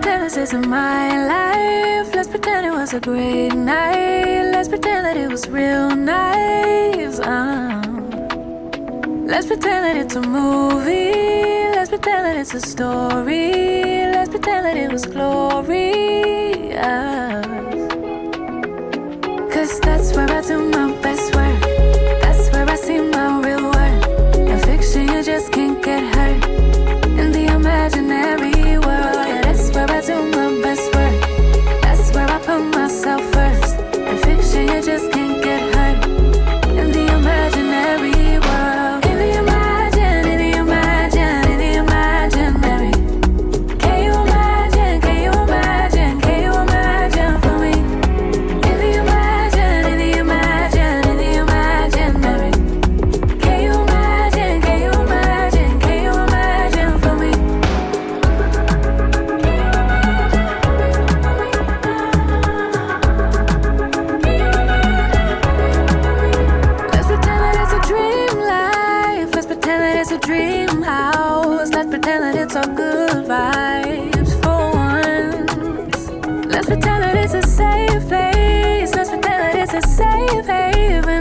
pretend this isn't my life. Let's pretend it was a great night. Let's pretend that it was real nice. Let's pretend that it's a movie. Let's pretend that it's a story. Let's pretend that it was glorious. Cause that's where I do my best work. That's where I see my real worth. In fiction you just can't get hurt. In the imaginary world, yeah, that's where I do my best work. That's where I put myself first. In fiction you just can't get hurt. In the imaginary world. In the imaginary. Can you imagine for me? In the imaginary. Can you imagine for me? Let's pretend that it's a dream life. Let's pretend that it's a dream house. Let's pretend that it's all good vibes for once. Let's pretend that it's a safe place. Let's pretend that it's a safe haven.